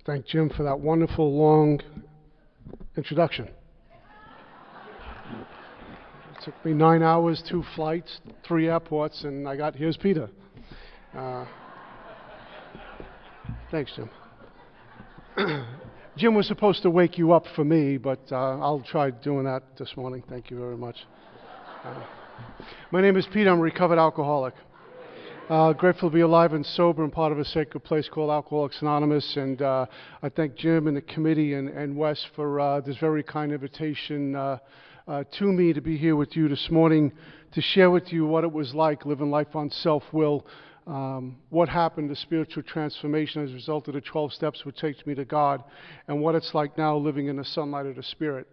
Thank Jim for that wonderful, long introduction. It took me 9 hours, 2 flights, 3 airports, and I got, here's Peter. Thanks, Jim. Jim was supposed to wake you up for me, but I'll try doing that this morning. Thank you very much. My name is Peter. I'm a recovered alcoholic. Grateful to be alive and sober and part of a sacred place called Alcoholics Anonymous. And I thank Jim and the committee and Wes for this very kind invitation to me to be here with you this morning to share with you what it was like living life on self-will, what happened, the spiritual transformation as a result of the 12 steps which takes me to God, and what it's like now living in the sunlight of the Spirit.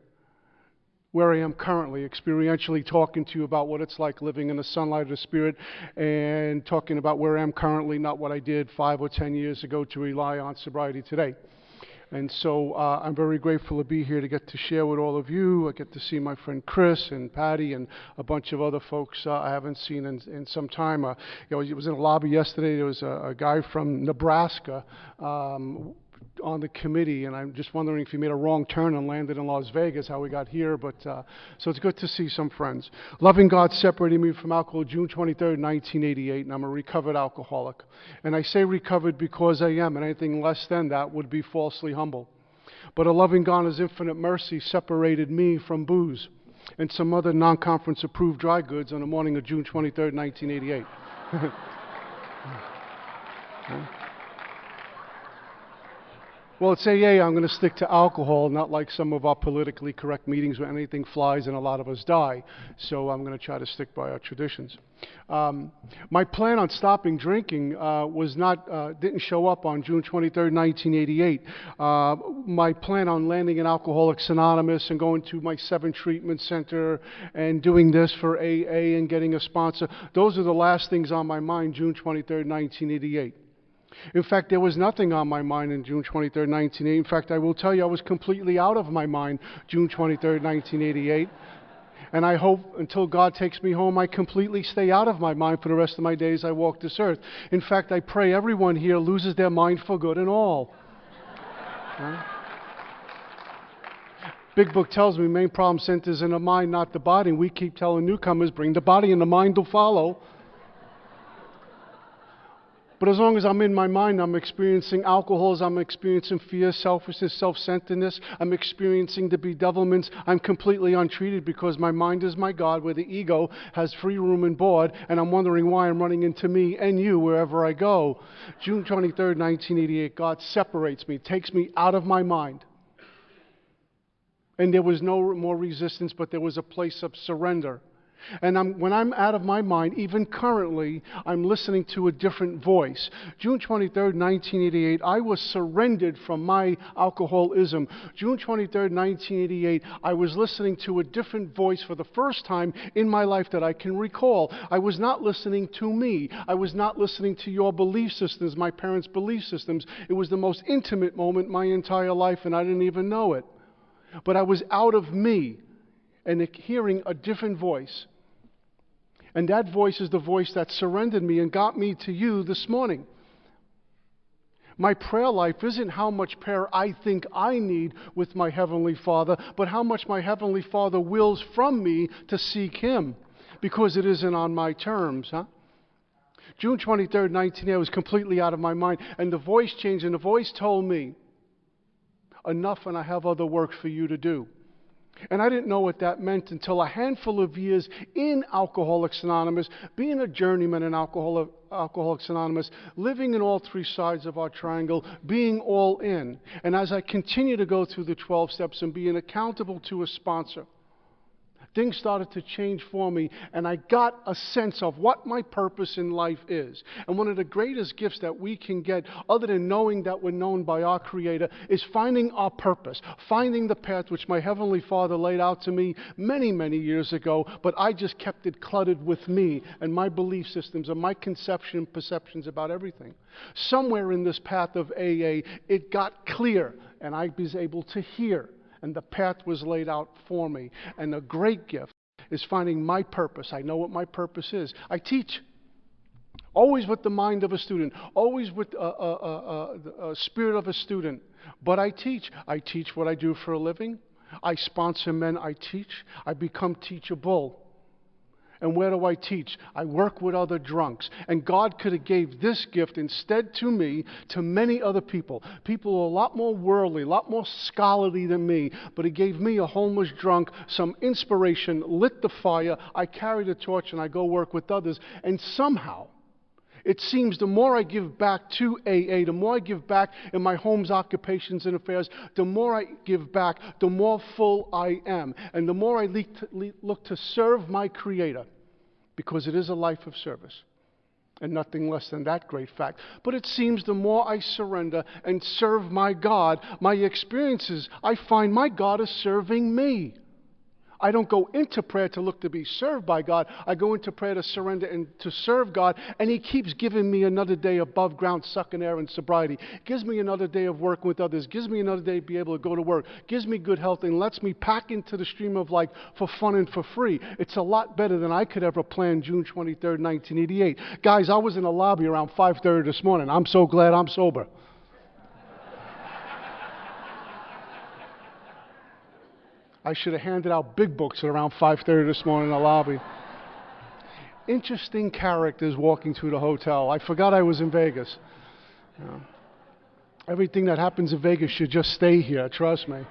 Where I am currently, experientially talking to you about what it's like living in the sunlight of the Spirit, and talking about where I am currently, not what I did 5 or 10 years ago to rely on sobriety today. And so I'm very grateful to be here to get to share with all of you. I get to see my friend Chris and Patty and a bunch of other folks I haven't seen in some time. I was in a lobby yesterday. There was a guy from Nebraska on the committee, and I'm just wondering if he made a wrong turn and landed in Las Vegas, how we got here. But so it's good to see some friends. Loving God separated me from alcohol June 23rd, 1988, and I'm a recovered alcoholic. And I say recovered because I am, and anything less than that would be falsely humble. But a loving God in His infinite mercy separated me from booze and some other non-conference approved dry goods on the morning of June 23rd, 1988. Well, at AA, I'm going to stick to alcohol, not like some of our politically correct meetings where anything flies and a lot of us die. So I'm going to try to stick by our traditions. My plan on stopping drinking didn't show up on June 23rd, 1988. My plan on landing in Alcoholics Anonymous and going to my 7 treatment center and doing this for AA and getting a sponsor, those are the last things on my mind June 23rd, 1988. In fact, there was nothing on my mind in June 23rd, 1988. In fact, I will tell you I was completely out of my mind June 23rd, 1988. And I hope until God takes me home, I completely stay out of my mind for the rest of my days I walk this earth. In fact, I pray everyone here loses their mind for good and all. Big Book tells me main problem centers in the mind, not the body. And we keep telling newcomers, bring the body and the mind will follow. But as long as I'm in my mind, I'm experiencing alcoholism, I'm experiencing fear, selfishness, self-centeredness, I'm experiencing the bedevilments. I'm completely untreated because my mind is my God, where the ego has free room and board, and I'm wondering why I'm running into me and you wherever I go. June 23rd, 1988, God separates me, takes me out of my mind. And there was no more resistance, but there was a place of surrender. And when I'm out of my mind, even currently, I'm listening to a different voice. June 23rd, 1988, I was surrendered from my alcoholism. June 23rd, 1988, I was listening to a different voice for the first time in my life that I can recall. I was not listening to me. I was not listening to your belief systems, my parents' belief systems. It was the most intimate moment in my entire life, and I didn't even know it. But I was out of me and hearing a different voice. And that voice is the voice that surrendered me and got me to you this morning. My prayer life isn't how much prayer I think I need with my Heavenly Father, but how much my Heavenly Father wills from me to seek Him, because it isn't on my terms. June 23rd, 1980, I was completely out of my mind, and the voice changed, and the voice told me, enough, and I have other work for you to do. And I didn't know what that meant until a handful of years in Alcoholics Anonymous, being a journeyman in Alcoholics Anonymous, living in all 3 sides of our triangle, being all in. And as I continue to go through the 12 steps and being accountable to a sponsor, things started to change for me, and I got a sense of what my purpose in life is. And one of the greatest gifts that we can get, other than knowing that we're known by our Creator, is finding our purpose, finding the path which my Heavenly Father laid out to me many, many years ago, but I just kept it cluttered with me and my belief systems and my conception and perceptions about everything. Somewhere in this path of AA, it got clear, and I was able to hear. And the path was laid out for me. And the great gift is finding my purpose. I know what my purpose is. I teach. Always with the mind of a student. Always with a spirit of a student. But I teach. I teach what I do for a living. I sponsor men. I teach. I become teachable. And where do I teach? I work with other drunks. And God could have gave this gift instead to me, to many other people. People who are a lot more worldly, a lot more scholarly than me. But He gave me, a homeless drunk, some inspiration, lit the fire. I carry the torch and I go work with others. And somehow, it seems the more I give back to AA, the more I give back in my home's occupations and affairs, the more I give back, the more full I am. And the more I look to serve my Creator, because it is a life of service. And nothing less than that great fact. But it seems the more I surrender and serve my God, my experiences, I find my God is serving me. I don't go into prayer to look to be served by God. I go into prayer to surrender and to serve God, and He keeps giving me another day above ground, sucking air and sobriety. Gives me another day of working with others. Gives me another day to be able to go to work. Gives me good health and lets me pack into the stream of life for fun and for free. It's a lot better than I could ever plan June 23rd, 1988. Guys, I was in the lobby around 5:30 this morning. I'm so glad I'm sober. I should have handed out big books at around 5:30 this morning in the lobby. Interesting characters walking through the hotel. I forgot I was in Vegas. You know, everything that happens in Vegas should just stay here, trust me.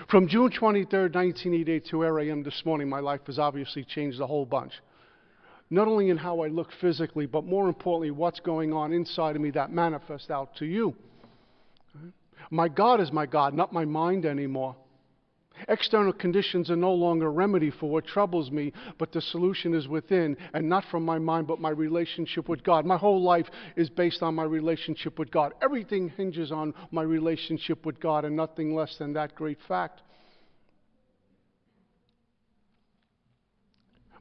From June 23rd, 1988 to where I am this morning, my life has obviously changed a whole bunch. Not only in how I look physically, but more importantly, what's going on inside of me that manifests out to you. My God is my God, not my mind anymore. External conditions are no longer a remedy for what troubles me, but the solution is within, and not from my mind, but my relationship with God. My whole life is based on my relationship with God. Everything hinges on my relationship with God, and nothing less than that great fact.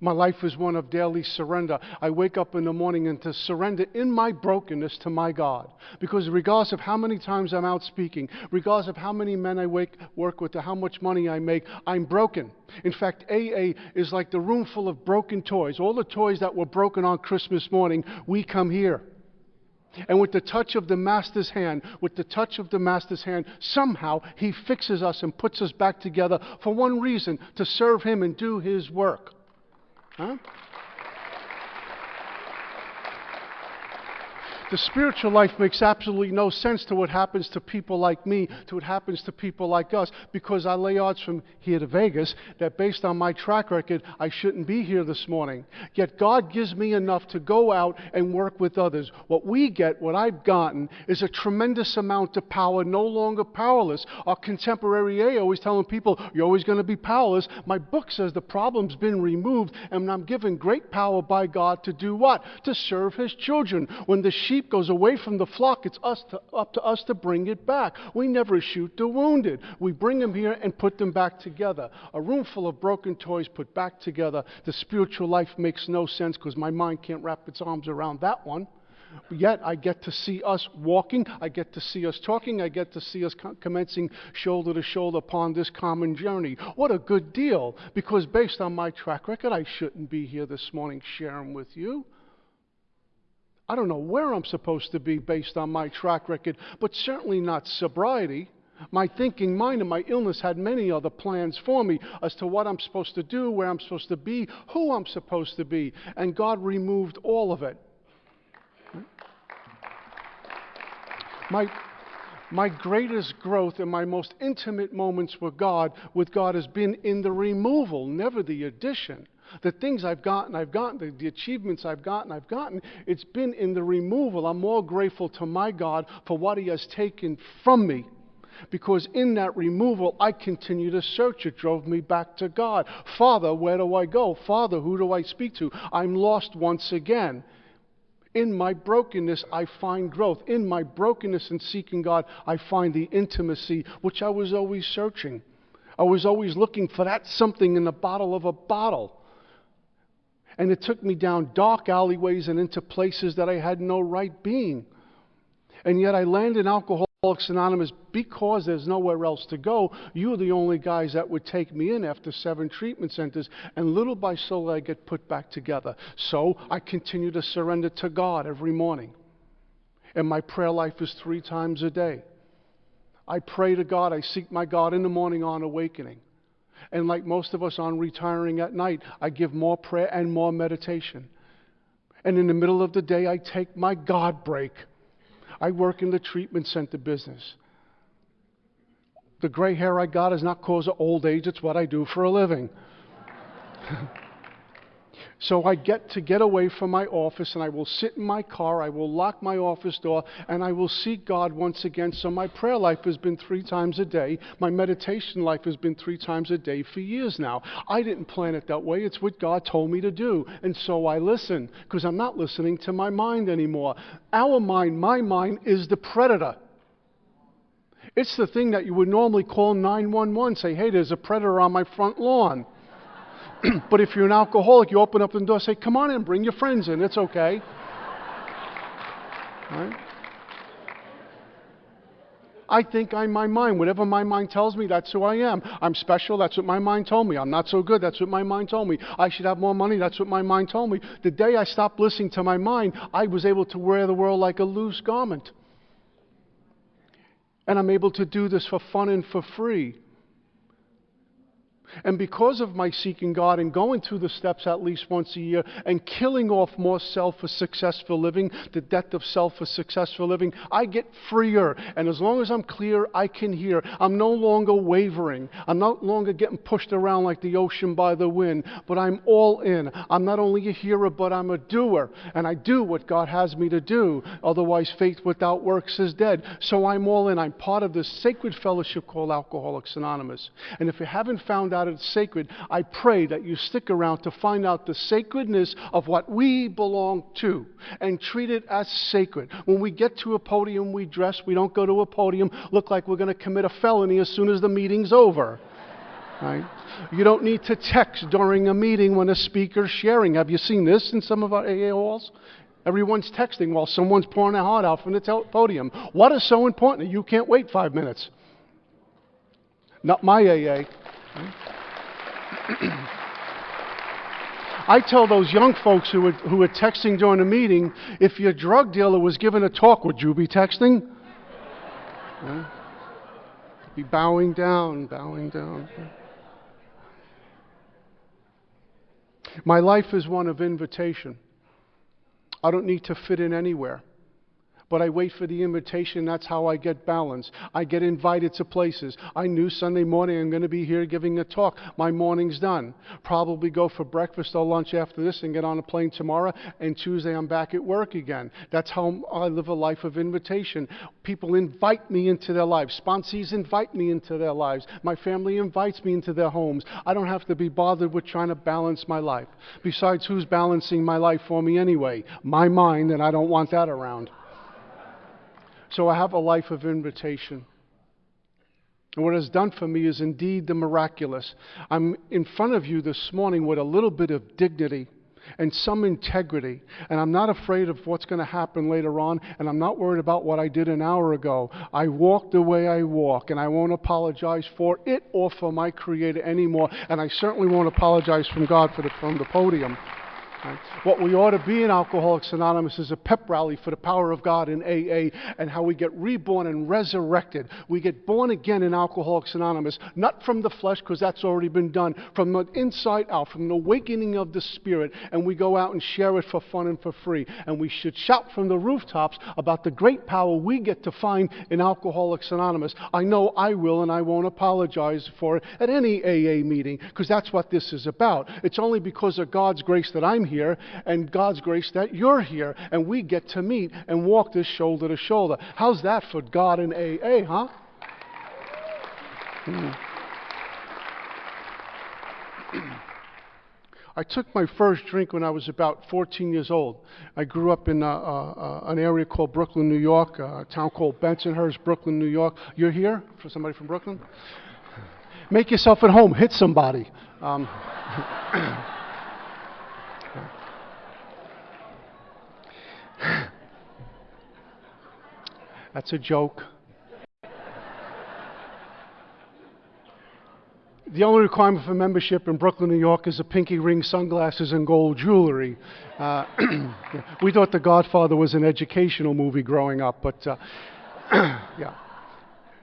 My life is one of daily surrender. I wake up in the morning and to surrender in my brokenness to my God. Because regardless of how many times I'm out speaking, regardless of how many men I work with, or how much money I make, I'm broken. In fact, AA is like the room full of broken toys. All the toys that were broken on Christmas morning, we come here. And with the touch of the Master's hand, somehow He fixes us and puts us back together for one reason, to serve Him and do His work. Huh? The spiritual life makes absolutely no sense to what happens to people like me, to what happens to people like us, because I lay odds from here to Vegas that based on my track record, I shouldn't be here this morning. Yet God gives me enough to go out and work with others. What we get, what I've gotten, is a tremendous amount of power, no longer powerless. Our contemporary A always telling people, you're always going to be powerless. My book says the problem's been removed, and I'm given great power by God to do what? To serve His children. When the sheep goes away from the flock, it's up to us to bring it back. We never shoot the wounded. We bring them here and put them back together. A room full of broken toys put back together. The spiritual life makes no sense because my mind can't wrap its arms around that one. Yet I get to see us walking, I get to see us talking, I get to see us commencing shoulder to shoulder upon this common journey. What a good deal, because based on my track record, I shouldn't be here this morning sharing with you. I don't know where I'm supposed to be based on my track record, but certainly not sobriety. My thinking mind and my illness had many other plans for me as to what I'm supposed to do, where I'm supposed to be, who I'm supposed to be, and God removed all of it. My greatest growth and my most intimate moments with God has been in the removal, never the addition. The things I've gotten, the achievements I've gotten, it's been in the removal. I'm more grateful to my God for what He has taken from me. Because in that removal, I continue to search. It drove me back to God. Father, where do I go? Father, who do I speak to? I'm lost once again. In my brokenness, I find growth. In my brokenness and seeking God, I find the intimacy which I was always searching. I was always looking for that something in the bottle of a bottle. And it took me down dark alleyways and into places that I had no right being. And yet I landed in alcohol Alcoholics Anonymous, because there's nowhere else to go, you are the only guys that would take me in after 7 treatment centers, and little by little I get put back together. So I continue to surrender to God every morning. And my prayer life is 3 times a day. I pray to God, I seek my God in the morning on awakening. And like most of us on retiring at night, I give more prayer and more meditation. And in the middle of the day, I take my God break. I work in the treatment center business. The gray hair I got is not cause of old age, it's what I do for a living. So I get away from my office, and I will sit in my car, I will lock my office door, and I will seek God once again. So my prayer life has been 3 times a day. My meditation life has been 3 times a day for years now. I didn't plan it that way. It's what God told me to do. And so I listen, because I'm not listening to my mind anymore. Our mind, my mind, is the predator. It's the thing that you would normally call 911, say, hey, there's a predator on my front lawn. But if you're an alcoholic, you open up the door, say, come on in, bring your friends in, it's okay. Right? I think I'm my mind. Whatever my mind tells me, that's who I am. I'm special, that's what my mind told me. I'm not so good, that's what my mind told me. I should have more money, that's what my mind told me. The day I stopped listening to my mind, I was able to wear the world like a loose garment. And I'm able to do this for fun and for free. And because of my seeking God and going through the steps at least once a year and killing off more self for successful living, the death of self for successful living, I get freer. And as long as I'm clear, I can hear. I'm no longer wavering. I'm no longer getting pushed around like the ocean by the wind, but I'm all in. I'm not only a hearer, but I'm a doer. And I do what God has me to do. Otherwise, faith without works is dead. So I'm all in. I'm part of this sacred fellowship called Alcoholics Anonymous. And if you haven't found out it's sacred, I pray that you stick around to find out the sacredness of what we belong to and treat it as sacred. When we get to a podium, we dress. We don't go to a podium, look like we're going to commit a felony as soon as the meeting's over. Right? You don't need to text during a meeting when a speaker's sharing. Have you seen this in some of our AA halls? Everyone's texting while someone's pouring their heart out from the podium. What is so important that you can't wait 5 minutes? Not my AA. I tell those young folks who are texting during a meeting, if your drug dealer was giving a talk, would you be texting? Be bowing down, bowing down. My life is one of invitation. I don't need to fit in anywhere. But I wait for the invitation. That's how I get balance. I get invited to places. I knew Sunday morning I'm going to be here giving a talk. My morning's done. Probably go for breakfast or lunch after this and get on a plane tomorrow. And Tuesday I'm back at work again. That's how I live a life of invitation. People invite me into their lives. Sponsees invite me into their lives. My family invites me into their homes. I don't have to be bothered with trying to balance my life. Besides, who's balancing my life for me anyway? My mind, and I don't want that around. So I have a life of invitation. And what it's done for me is indeed the miraculous. I'm in front of you this morning with a little bit of dignity and some integrity. And I'm not afraid of what's going to happen later on. And I'm not worried about what I did an hour ago. I walk the way I walk. And I won't apologize for it or for my Creator anymore. And I certainly won't apologize from God from the podium. Right? What we ought to be in Alcoholics Anonymous is a pep rally for the power of God in AA and how we get reborn and resurrected. We get born again in Alcoholics Anonymous, not from the flesh, because that's already been done, from the inside out, from the awakening of the Spirit, and we go out and share it for fun and for free. And we should shout from the rooftops about the great power we get to find in Alcoholics Anonymous. I know I will, and I won't apologize for it at any AA meeting, because that's what this is about. It's only because of God's grace that I'm here, and God's grace that you're here, and we get to meet and walk this shoulder to shoulder. How's that for God in AA, huh? I took my first drink when I was about 14 years old. I grew up in an area called Brooklyn, New York, a town called Bensonhurst, Brooklyn, New York. You're here? For somebody from Brooklyn? Make yourself at home. Hit somebody. That's a joke. The only requirement for membership in Brooklyn, New York is a pinky ring, sunglasses, and gold jewelry. We thought The Godfather was an educational movie growing up, but yeah.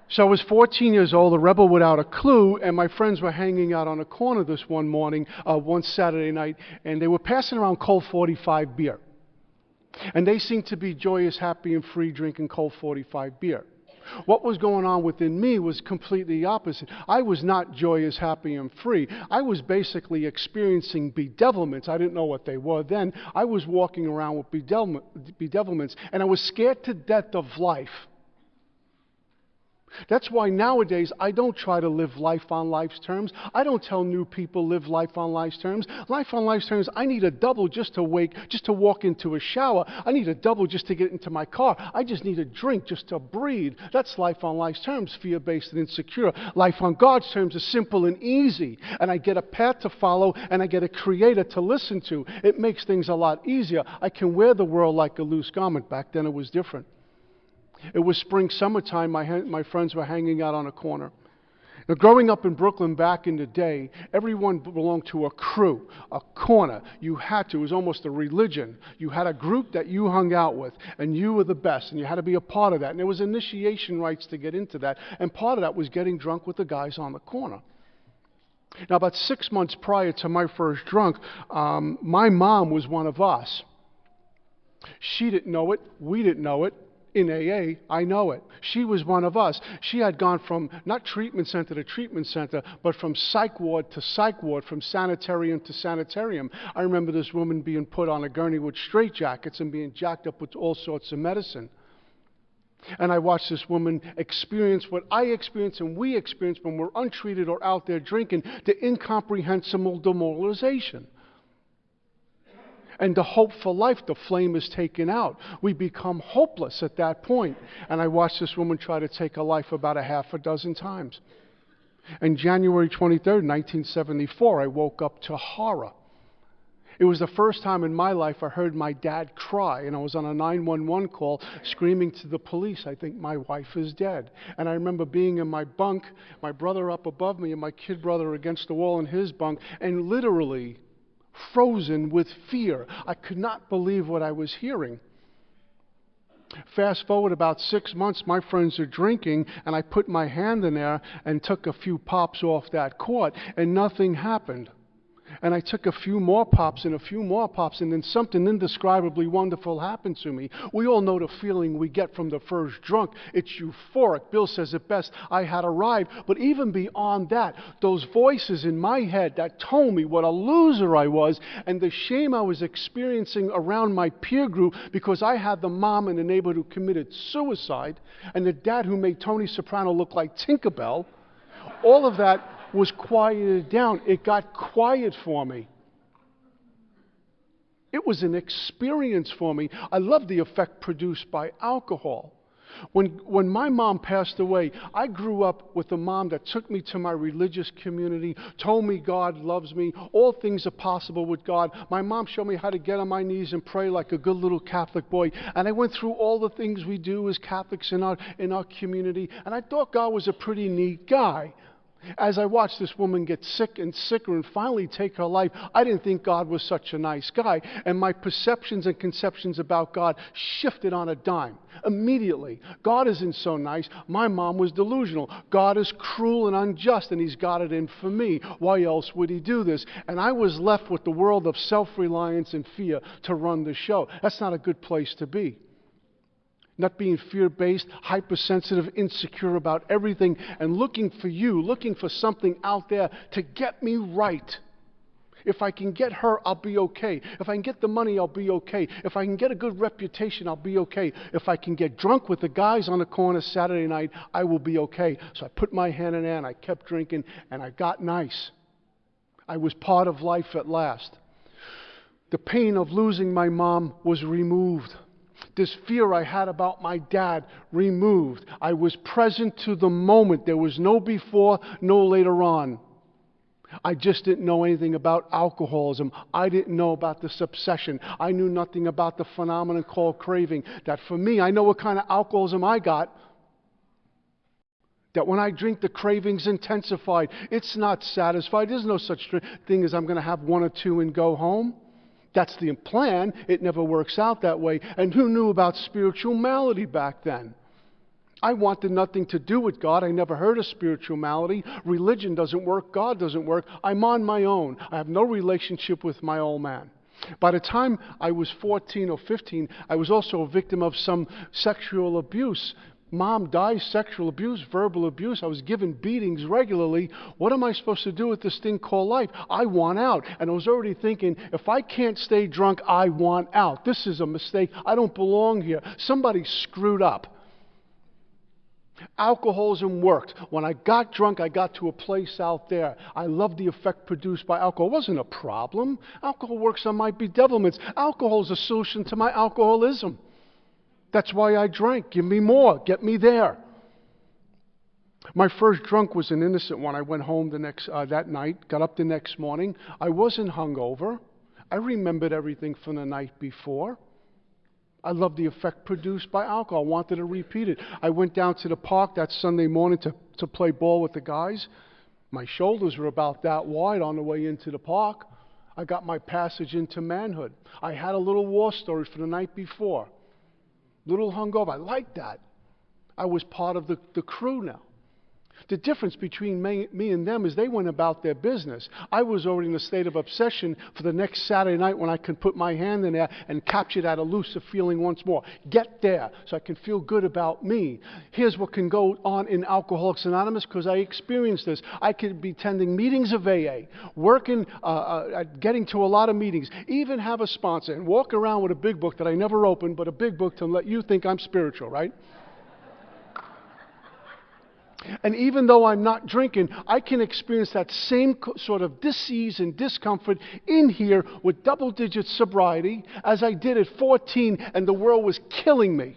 So I was 14 years old, a rebel without a clue, and my friends were hanging out on a corner this one morning, one Saturday night, and they were passing around Colt 45 beer. And they seemed to be joyous, happy, and free drinking Colt 45 beer. What was going on within me was completely opposite. I was not joyous, happy, and free. I was basically experiencing bedevilments. I didn't know what they were then. I was walking around with bedevilments, and I was scared to death of life. That's why nowadays I don't try to live life on life's terms. I don't tell new people live life on life's terms. Life on life's terms, I need a double just to walk into a shower. I need a double just to get into my car. I just need a drink just to breathe. That's life on life's terms, fear-based and insecure. Life on God's terms is simple and easy. And I get a path to follow, and I get a creator to listen to. It makes things a lot easier. I can wear the world like a loose garment. Back then it was different. It was spring, summertime. My friends were hanging out on a corner. Now, growing up in Brooklyn back in the day, everyone belonged to a crew, a corner. You had to. It was almost a religion. You had a group that you hung out with, and you were the best, and you had to be a part of that. And there was initiation rites to get into that, and part of that was getting drunk with the guys on the corner. Now, about 6 months prior to my first drunk, my mom was one of us. She didn't know it. We didn't know it. In AA, I know it. She was one of us. She had gone from not treatment center to treatment center, but from psych ward to psych ward, from sanitarium to sanitarium. I remember this woman being put on a gurney with straitjackets and being jacked up with all sorts of medicine. And I watched this woman experience what I experienced and we experienced when we're untreated or out there drinking, the incomprehensible demoralization. And the hope for life, the flame is taken out. We become hopeless at that point. And I watched this woman try to take her life about a half a dozen times. And January 23rd, 1974, I woke up to horror. It was the first time in my life I heard my dad cry, and I was on a 911 call screaming to the police, I think my wife is dead. And I remember being in my bunk, my brother up above me and my kid brother against the wall in his bunk, and literally frozen with fear. I could not believe what I was hearing. Fast forward about 6 months, my friends are drinking, and I put my hand in there and took a few pops off that quart, and nothing happened. And I took a few more pops, and then something indescribably wonderful happened to me. We all know the feeling we get from the first drunk. It's euphoric. Bill says it best, I had arrived. But even beyond that, those voices in my head that told me what a loser I was and the shame I was experiencing around my peer group because I had the mom in the neighborhood who committed suicide and the dad who made Tony Soprano look like Tinkerbell, all of that was quieted down. It got quiet for me. It was an experience for me. I love the effect produced by alcohol. When my mom passed away, I grew up with a mom that took me to my religious community, told me God loves me, all things are possible with God. My mom showed me how to get on my knees and pray like a good little Catholic boy. And I went through all the things we do as Catholics in our community, and I thought God was a pretty neat guy. As I watched this woman get sick and sicker and finally take her life, I didn't think God was such a nice guy. And my perceptions and conceptions about God shifted on a dime. Immediately. God isn't so nice. My mom was delusional. God is cruel and unjust, and He's got it in for me. Why else would He do this? And I was left with the world of self-reliance and fear to run the show. That's not a good place to be. Not being fear-based, hypersensitive, insecure about everything, and looking for something out there to get me right. If I can get her, I'll be okay. If I can get the money, I'll be okay. If I can get a good reputation, I'll be okay. If I can get drunk with the guys on the corner Saturday night, I will be okay. So I put my hand in there and I kept drinking, and I got nice. I was part of life at last. The pain of losing my mom was removed. This fear I had about my dad removed. I was present to the moment. There was no before, no later on. I just didn't know anything about alcoholism. I didn't know about this obsession. I knew nothing about the phenomenon called craving. That for me, I know what kind of alcoholism I got. That when I drink, the cravings intensified. It's not satisfied. There's no such thing as I'm going to have one or two and go home. That's the plan. It never works out that way. And who knew about spiritual malady back then? I wanted nothing to do with God. I never heard of spiritual malady. Religion doesn't work. God doesn't work. I'm on my own. I have no relationship with my old man. By the time I was 14 or 15, I was also a victim of some sexual abuse. Mom died, sexual abuse, verbal abuse. I was given beatings regularly. What am I supposed to do with this thing called life? I want out. And I was already thinking, if I can't stay drunk, I want out. This is a mistake. I don't belong here. Somebody screwed up. Alcoholism worked. When I got drunk, I got to a place out there. I loved the effect produced by alcohol. It wasn't a problem. Alcohol works on my bedevilments. Alcohol is a solution to my alcoholism. That's why I drank. Give me more. Get me there. My first drunk was an innocent one. I went home that night, got up the next morning. I wasn't hungover. I remembered everything from the night before. I loved the effect produced by alcohol. I wanted to repeat it. I went down to the park that Sunday morning to play ball with the guys. My shoulders were about that wide on the way into the park. I got my passage into manhood. I had a little war story from the night before. Little hungover. I liked that. I was part of the crew now. The difference between me and them is they went about their business. I was already in a state of obsession for the next Saturday night when I can put my hand in there and capture that elusive feeling once more. Get there so I can feel good about me. Here's what can go on in Alcoholics Anonymous because I experienced this. I could be attending meetings of AA, working, getting to a lot of meetings, even have a sponsor and walk around with a big book that I never opened, but a big book to let you think I'm spiritual, right? And even though I'm not drinking, I can experience that same sort of dis-ease and discomfort in here with double-digit sobriety as I did at 14, and the world was killing me.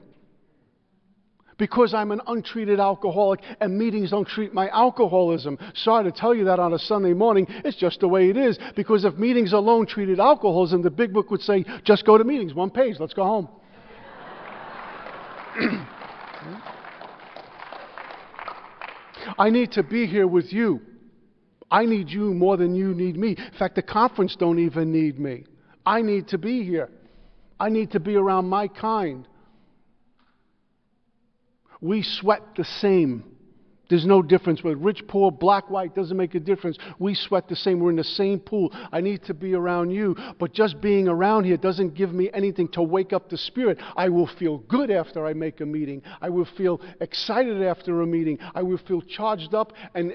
Because I'm an untreated alcoholic and meetings don't treat my alcoholism. Sorry to tell you that on a Sunday morning. It's just the way it is. Because if meetings alone treated alcoholism, the big book would say, just go to meetings, one page, let's go home. I need to be here with you. I need you more than you need me. In fact, the conference don't even need me. I need to be here. I need to be around my kind. We sweat the same. There's no difference. Whether rich, poor, black, white, doesn't make a difference. We sweat the same. We're in the same pool. I need to be around you. But just being around here doesn't give me anything to wake up the spirit. I will feel good after I make a meeting. I will feel excited after a meeting. I will feel charged up and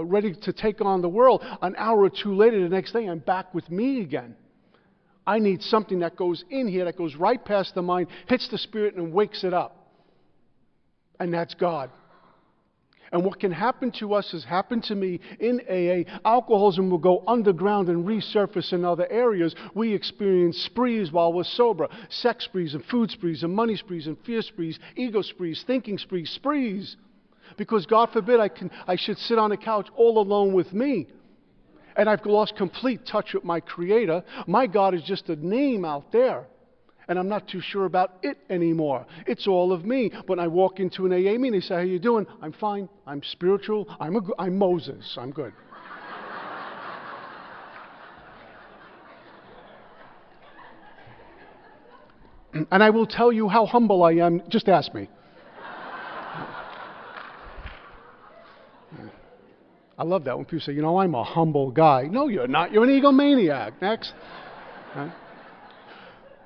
ready to take on the world. An hour or two later, the next day, I'm back with me again. I need something that goes in here, that goes right past the mind, hits the spirit, and wakes it up. And that's God. And what can happen to us has happened to me in AA. Alcoholism will go underground and resurface in other areas. We experience sprees while we're sober. Sex sprees and food sprees and money sprees and fear sprees, ego sprees, thinking sprees. Because God forbid I should sit on a couch all alone with me. And I've lost complete touch with my Creator. My God is just a name out there. And I'm not too sure about it anymore. It's all of me. When I walk into an AA meeting, they say, how you doing? I'm fine. I'm spiritual. I'm Moses. I'm good. And I will tell you how humble I am. Just ask me. I love that when people say, I'm a humble guy. No, you're not. You're an egomaniac. Next. Right?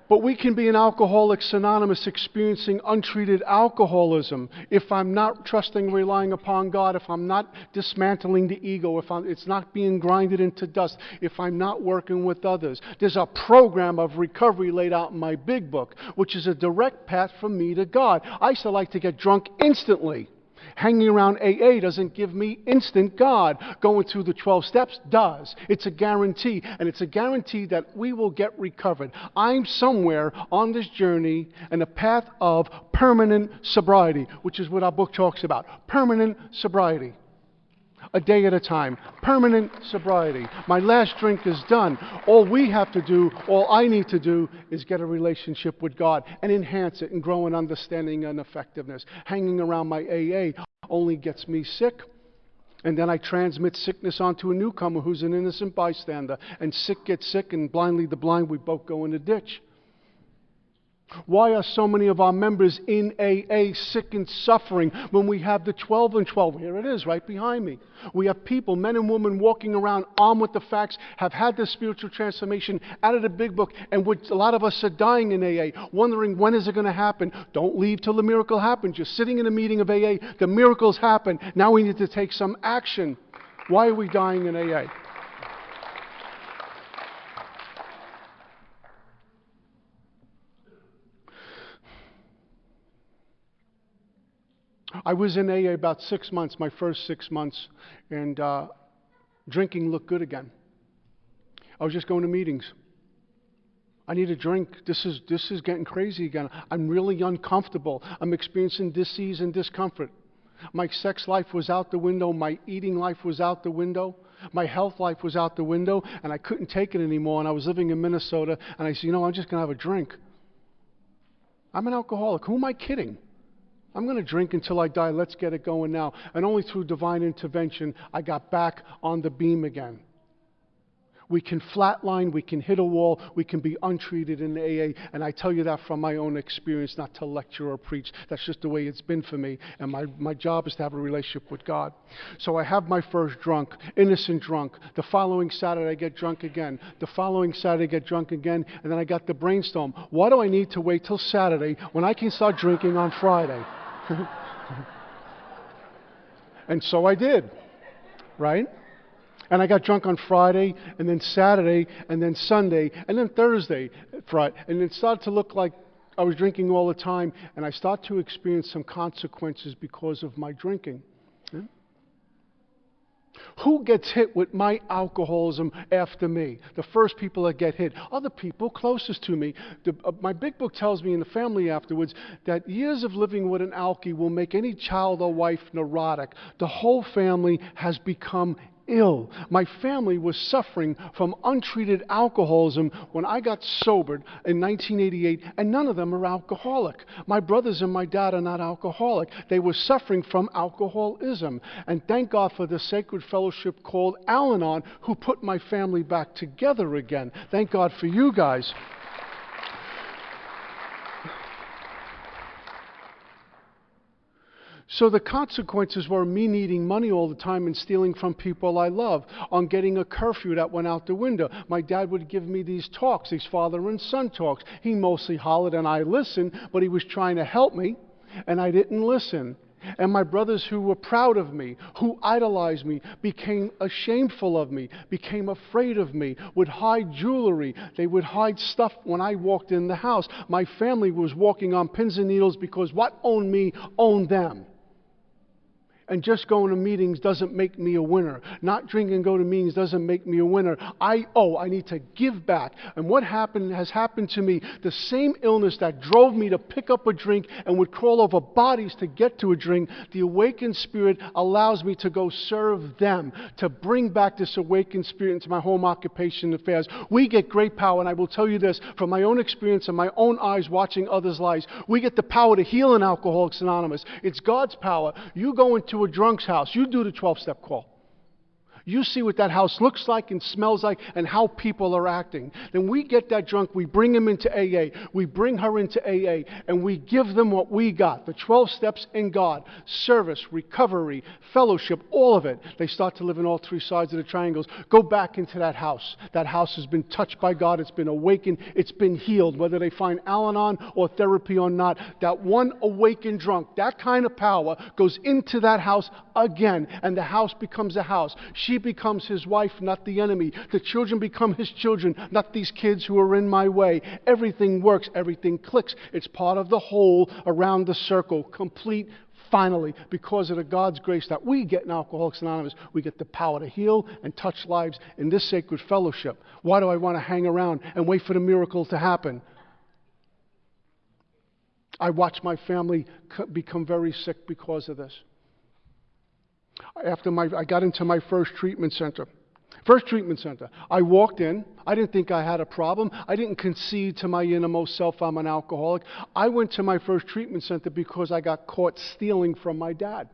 But we can be an Alcoholics Anonymous experiencing untreated alcoholism if I'm not trusting and relying upon God, if I'm not dismantling the ego, if it's not being grinded into dust, if I'm not working with others. There's a program of recovery laid out in my big book, which is a direct path from me to God. I used to like to get drunk instantly. Hanging around AA doesn't give me instant God. Going through the 12 steps does. It's a guarantee, and it's a guarantee that we will get recovered. I'm somewhere on this journey in a path of permanent sobriety, which is what our book talks about. Permanent sobriety. A day at a time. Permanent sobriety. My last drink is done. All we have to do, all I need to do, is get a relationship with God and enhance it and grow in understanding and effectiveness. Hanging around my AA only gets me sick. And then I transmit sickness onto a newcomer who's an innocent bystander. And sick gets sick, and blindly the blind, we both go in the ditch. Why are so many of our members in AA sick and suffering when we have the 12 and 12? Here it is, right behind me. We have people, men and women, walking around armed with the facts, have had this spiritual transformation out of the big book, and a lot of us are dying in AA, wondering when is it going to happen. Don't leave till the miracle happens. You're sitting in a meeting of AA, the miracles happen. Now we need to take some action. Why are we dying in AA? I was in AA about 6 months, my first 6 months, and drinking looked good again. I was just going to meetings. I need a drink. This is getting crazy again. I'm really uncomfortable. I'm experiencing disease and discomfort. My sex life was out the window. My eating life was out the window. My health life was out the window, and I couldn't take it anymore. And I was living in Minnesota, and I said, I'm just going to have a drink. I'm an alcoholic. Who am I kidding? I'm going to drink until I die. Let's get it going now. And only through divine intervention, I got back on the beam again. We can flatline, we can hit a wall, we can be untreated in AA, and I tell you that from my own experience, not to lecture or preach. That's just the way it's been for me, and my job is to have a relationship with God. So I have my first drunk, innocent drunk. The following Saturday, I get drunk again. The following Saturday, I get drunk again, and then I got the brainstorm. Why do I need to wait till Saturday when I can start drinking on Friday? And so I did, right? And I got drunk on Friday, and then Saturday, and then Sunday, and then Thursday, Friday. And it started to look like I was drinking all the time, and I started to experience some consequences because of my drinking. Yeah? Who gets hit with my alcoholism after me? The first people that get hit are the people closest to me. My big book tells me in the family afterwards that years of living with an alkie will make any child or wife neurotic. The whole family has become ill. My family was suffering from untreated alcoholism when I got sobered in 1988, and none of them are alcoholic. My brothers and my dad are not alcoholic. They were suffering from alcoholism. And thank God for the sacred fellowship called Al-Anon, who put my family back together again. Thank God for you guys. So the consequences were me needing money all the time and stealing from people I love, on getting a curfew that went out the window. My dad would give me these talks, these father and son talks. He mostly hollered and I listened, but he was trying to help me, and I didn't listen. And my brothers who were proud of me, who idolized me, became shameful of me, became afraid of me, would hide jewelry. They would hide stuff when I walked in the house. My family was walking on pins and needles because what owned me owned them. And just going to meetings doesn't make me a winner. Not drink and go to meetings doesn't make me a winner. I need to give back. And what has happened to me, the same illness that drove me to pick up a drink and would crawl over bodies to get to a drink, the awakened spirit allows me to go serve them, to bring back this awakened spirit into my home occupation affairs. We get great power, and I will tell you this, from my own experience and my own eyes watching others' lives, we get the power to heal in Alcoholics Anonymous. It's God's power. You go into a drunk's house, you do the 12-step call. You see what that house looks like and smells like and how people are acting. Then we get that drunk, we bring him into AA, we bring her into AA, and we give them what we got, the 12 steps in God, service, recovery, fellowship, all of it. They start to live in all three sides of the triangles. Go back into that house. That house has been touched by God, it's been awakened, it's been healed, whether they find Al-Anon or therapy or not. That one awakened drunk, that kind of power goes into that house again, and the house becomes a house. She becomes his wife, not the enemy. The children become his children, not these kids who are in my way. Everything works. Everything clicks. It's part of the whole around the circle. Complete, finally, because of the God's grace that we get in Alcoholics Anonymous. We get the power to heal and touch lives in this sacred fellowship. Why do I want to hang around and wait for the miracle to happen? I watched my family become very sick because of this. I got into my first treatment center. I walked in. I didn't think I had a problem. I didn't concede to my innermost self I'm an alcoholic. I went to my first treatment center because I got caught stealing from my dad.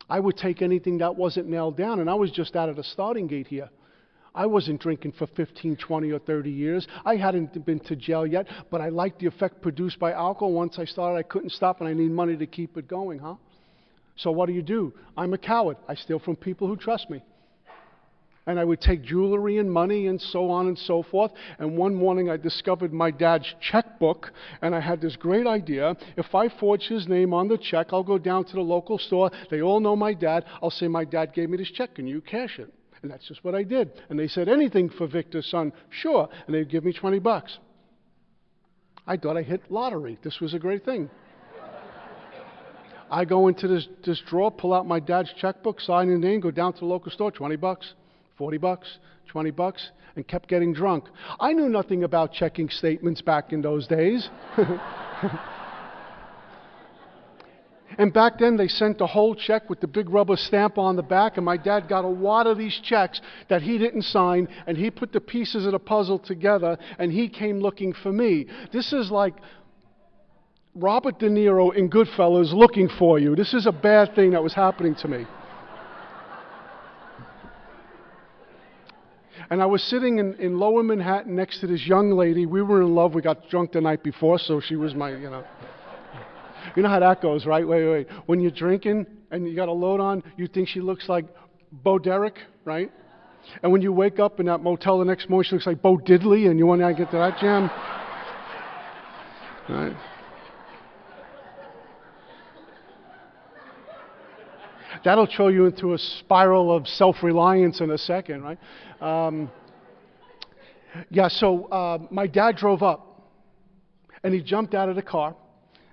I would take anything that wasn't nailed down, and I was just out of the starting gate here. I wasn't drinking for 15, 20, or 30 years. I hadn't been to jail yet, but I liked the effect produced by alcohol. Once I started, I couldn't stop, and I need money to keep it going, huh? So what do? I'm a coward. I steal from people who trust me. And I would take jewelry and money and so on and so forth. And one morning I discovered my dad's checkbook, and I had this great idea. If I forge his name on the check, I'll go down to the local store. They all know my dad. I'll say, my dad gave me this check. Can you cash it? And that's just what I did. And they said, anything for Victor's son? Sure. And they'd give me $20. I thought I hit lottery. This was a great thing. I go into this drawer, pull out my dad's checkbook, sign his name, go down to the local store, $20, $40, $20, and kept getting drunk. I knew nothing about checking statements back in those days. And back then, they sent the whole check with the big rubber stamp on the back, and my dad got a wad of these checks that he didn't sign, and he put the pieces of the puzzle together, and he came looking for me. This is like Robert De Niro in Goodfellas looking for you. This is a bad thing that was happening to me. And I was sitting in Lower Manhattan next to this young lady. We were in love. We got drunk the night before, so she was my, You know how that goes, right? Wait. When you're drinking and you got a load on, you think she looks like Bo Derrick, right? And when you wake up in that motel the next morning, she looks like Bo Diddley, and you want to get to that jam. Right? That'll throw you into a spiral of self-reliance in a second, right? So my dad drove up, and he jumped out of the car.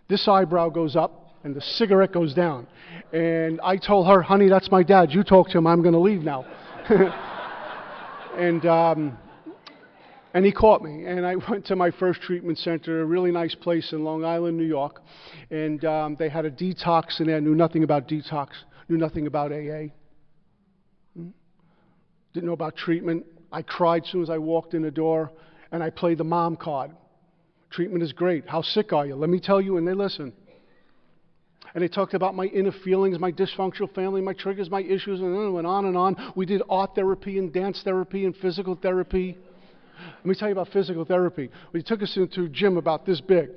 This eyebrow goes up, and the cigarette goes down. And I told her, honey, that's my dad. You talk to him. I'm going to leave now. And he caught me. And I went to my first treatment center, a really nice place in Long Island, New York. And they had a detox in there. Knew nothing about detox. Knew nothing about AA. Didn't know about treatment. I cried as soon as I walked in the door. And I played the mom card. Treatment is great. How sick are you? Let me tell you, and they listen. And they talked about my inner feelings, my dysfunctional family, my triggers, my issues, and went on and on. We did art therapy and dance therapy and physical therapy. Let me tell you about physical therapy. They took us into a gym about this big.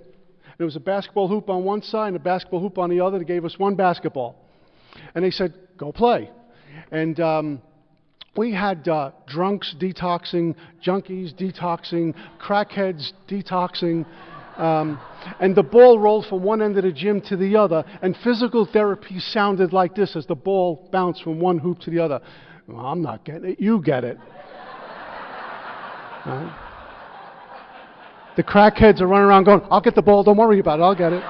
There was a basketball hoop on one side and a basketball hoop on the other. They gave us one basketball. And they said, go play. And we had drunks detoxing, junkies detoxing, crackheads detoxing. And the ball rolled from one end of the gym to the other. And physical therapy sounded like this as the ball bounced from one hoop to the other. Well, I'm not getting it. You get it. Right? The crackheads are running around going, I'll get the ball. Don't worry about it. I'll get it.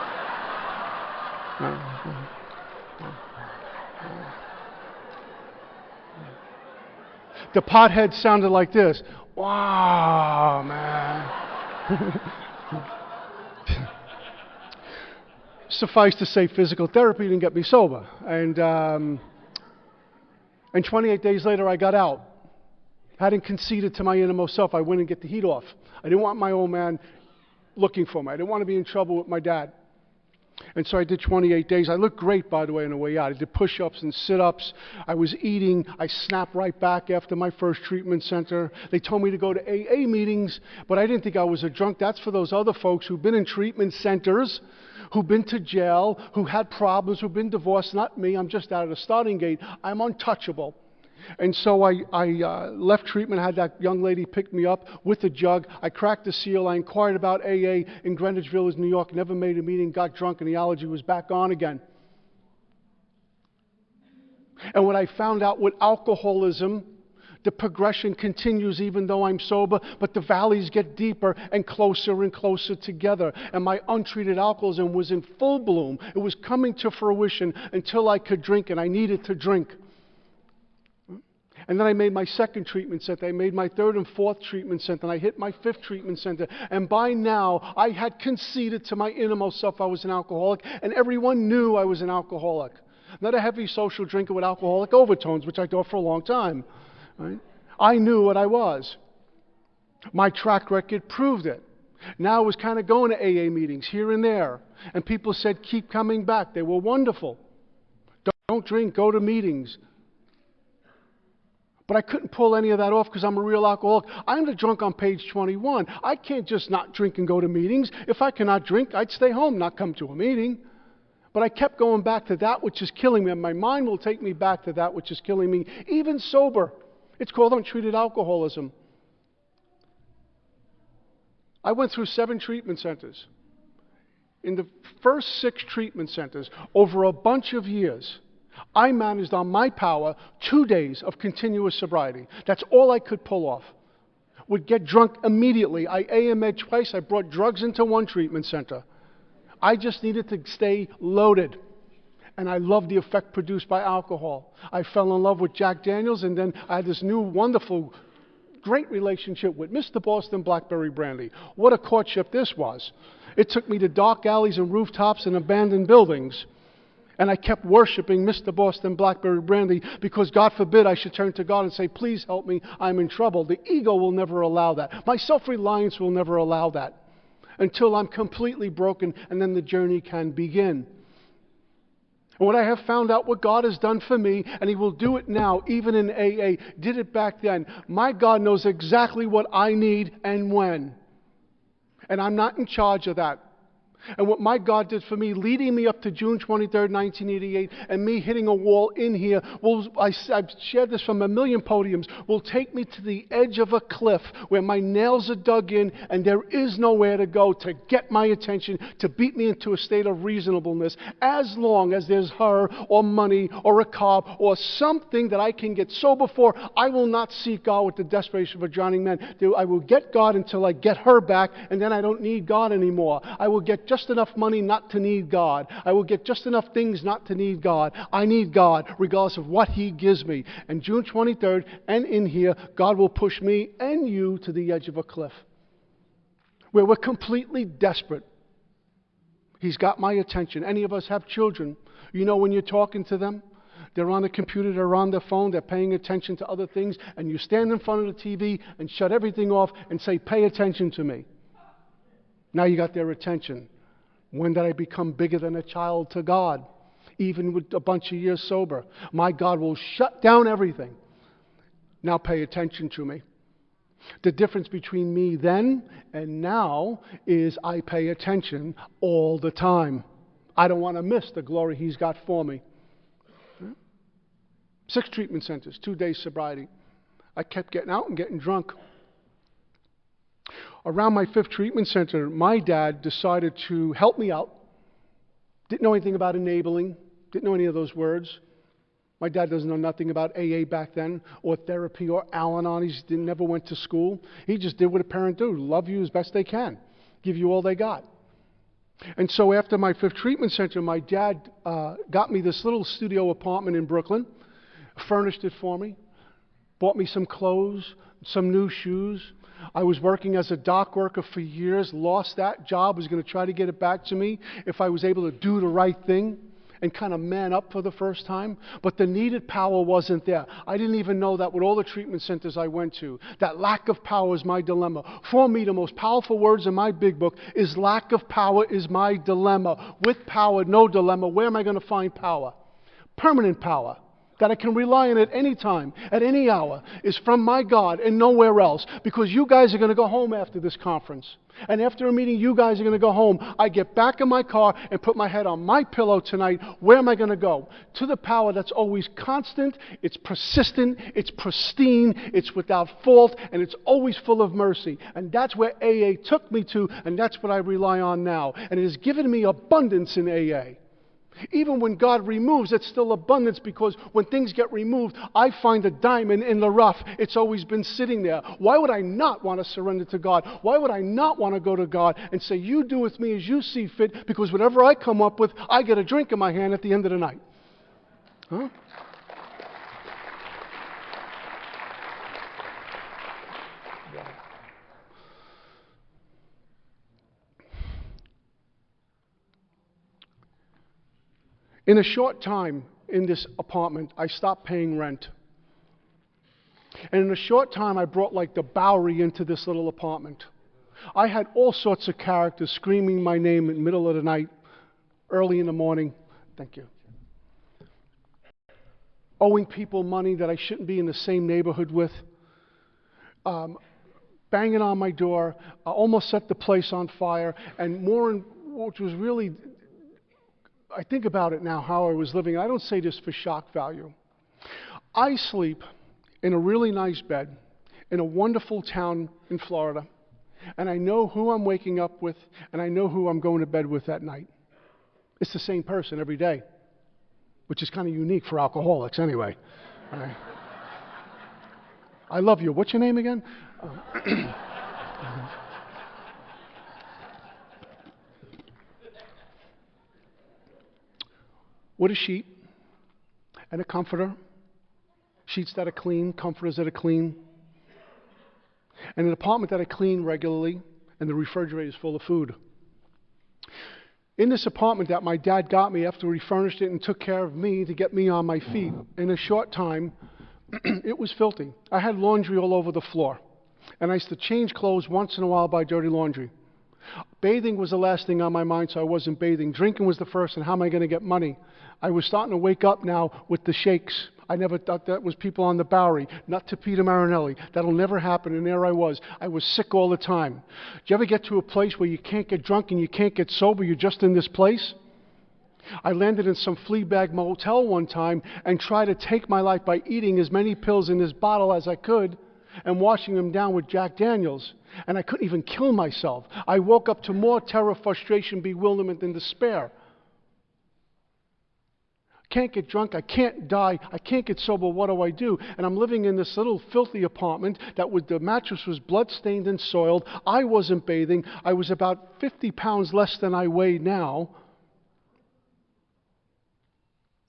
The pothead sounded like this. Wow, man. Suffice to say, physical therapy didn't get me sober. And 28 days later, I got out. Hadn't conceded to my innermost self. I went and get the heat off. I didn't want my old man looking for me. I didn't want to be in trouble with my dad. And so I did 28 days. I looked great, by the way, on the way out. I did push-ups and sit-ups. I was eating. I snapped right back after my first treatment center. They told me to go to AA meetings, but I didn't think I was a drunk. That's for those other folks who've been in treatment centers, who've been to jail, who had problems, who've been divorced. Not me. I'm just out of the starting gate. I'm untouchable. And so I left treatment, had that young lady pick me up with a jug. I cracked the seal. I inquired about AA in Greenwich Village, New York, never made a meeting, got drunk, and the allergy was back on again. And what I found out with alcoholism, the progression continues even though I'm sober, but the valleys get deeper and closer together. And my untreated alcoholism was in full bloom. It was coming to fruition until I could drink, and I needed to drink. And then I made my second treatment center. I made my third and fourth treatment center. And I hit my fifth treatment center. And by now, I had conceded to my innermost self I was an alcoholic. And everyone knew I was an alcoholic. Not a heavy social drinker with alcoholic overtones, which I thought for a long time. Right? I knew what I was. My track record proved it. Now I was kind of going to AA meetings here and there. And people said, keep coming back. They were wonderful. Don't don't drink, go to meetings. But I couldn't pull any of that off because I'm a real alcoholic. I'm the drunk on page 21. I can't just not drink and go to meetings. If I cannot drink, I'd stay home, not come to a meeting. But I kept going back to that which is killing me, and my mind will take me back to that which is killing me, even sober. It's called untreated alcoholism. I went through 7 treatment centers. In the first 6 treatment centers, over a bunch of years, I managed on my power 2 days of continuous sobriety. That's all I could pull off. Would get drunk immediately. I AM'd twice. I brought drugs into 1 treatment center. I just needed to stay loaded. And I loved the effect produced by alcohol. I fell in love with Jack Daniels, and then I had this new, wonderful, great relationship with Mr. Boston Blackberry Brandy. What a courtship this was. It took me to dark alleys and rooftops and abandoned buildings. And I kept worshiping Mr. Boston Blackberry Brandy because, God forbid, I should turn to God and say, please help me, I'm in trouble. The ego will never allow that. My self-reliance will never allow that until I'm completely broken, and then the journey can begin. And what I have found out, what God has done for me, and He will do it now, even in AA, did it back then. My God knows exactly what I need and when. And I'm not in charge of that. And what my God did for me, leading me up to June 23rd, 1988, and me hitting a wall in here, I've shared this from a million podiums, will take me to the edge of a cliff where my nails are dug in and there is nowhere to go to get my attention, to beat me into a state of reasonableness, as long as there's her or money or a car or something that I can get sober for. I will not seek God with the desperation of a drowning man. I will get God until I get her back, and then I don't need God anymore. I will get just enough money not to need God. I will get just enough things not to need God. I need God regardless of what He gives me. And June 23rd and in here, God will push me and you to the edge of a cliff where we're completely desperate. He's got my attention. Any of us have children. You know, when you're talking to them, they're on the computer, they're on their phone, they're paying attention to other things, and you stand in front of the TV and shut everything off and say, pay attention to me. Now you got their attention. When did I become bigger than a child to God? Even with a bunch of years sober. My God will shut down everything. Now pay attention to me. The difference between me then and now is I pay attention all the time. I don't want to miss the glory He's got for me. 6 treatment centers, 2 days sobriety. I kept getting out and getting drunk. Around my 5th treatment center, my dad decided to help me out. Didn't know anything about enabling. Didn't know any of those words. My dad doesn't know nothing about AA back then, or therapy, or Al-Anon. He never went to school. He just did what a parent do. Love you as best they can. Give you all they got. And so after my 5th treatment center, my dad got me this little studio apartment in Brooklyn, furnished it for me, bought me some clothes, some new shoes. I was working as a dock worker for years, lost that job, was going to try to get it back to me if I was able to do the right thing and kind of man up for the first time. But the needed power wasn't there. I didn't even know that with all the treatment centers I went to. That lack of power is my dilemma. For me, the most powerful words in my big book is lack of power is my dilemma. With power, no dilemma. Where am I going to find power? Permanent power that I can rely on at any time, at any hour, is from my God and nowhere else. Because you guys are going to go home after this conference. And after a meeting, you guys are going to go home. I get back in my car and put my head on my pillow tonight. Where am I going to go? To the power that's always constant, it's persistent, it's pristine, it's without fault, and it's always full of mercy. And that's where AA took me to, and that's what I rely on now. And it has given me abundance in AA. Even when God removes, it's still abundance, because when things get removed, I find a diamond in the rough. It's always been sitting there. Why would I not want to surrender to God? Why would I not want to go to God and say, you do with me as you see fit, because whatever I come up with, I get a drink in my hand at the end of the night. Huh? In a short time in this apartment, I stopped paying rent. And in a short time, I brought like the Bowery into this little apartment. I had all sorts of characters screaming my name in the middle of the night, early in the morning. Thank you. owing people money that I shouldn't be in the same neighborhood with, banging on my door, almost set the place on fire, and which was really, I think about it now, how I was living. I don't say this for shock value. I sleep in a really nice bed in a wonderful town in Florida, and I know who I'm waking up with, and I know who I'm going to bed with at night. It's the same person every day, which is kind of unique for alcoholics anyway. Right? I love you. What's your name again? With a sheet and a comforter, sheets that are clean, comforters that are clean, and an apartment that I clean regularly, and the refrigerator is full of food. In this apartment that my dad got me after he furnished it and took care of me to get me on my feet, in a short time, it was filthy. I had laundry all over the floor, and I used to change clothes once in a while by dirty laundry. Bathing was the last thing on my mind, so I wasn't bathing. Drinking was the first, and how am I going to get money? I was starting to wake up now with the shakes. I never thought that was people on the Bowery, not to Peter Marinelli. That'll never happen, and there I was. I was sick all the time. Do you ever get to a place where you can't get drunk and you can't get sober, you're just in this place? I landed in some flea bag motel one time and tried to take my life by eating as many pills in this bottle as I could and washing them down with Jack Daniels. And I couldn't even kill myself. I woke up to more terror, frustration, bewilderment, and despair. Can't get drunk, I can't die, I can't get sober, what do? And I'm living in this little filthy apartment the mattress was blood-stained and soiled. I wasn't bathing. I was about 50 pounds less than I weigh now.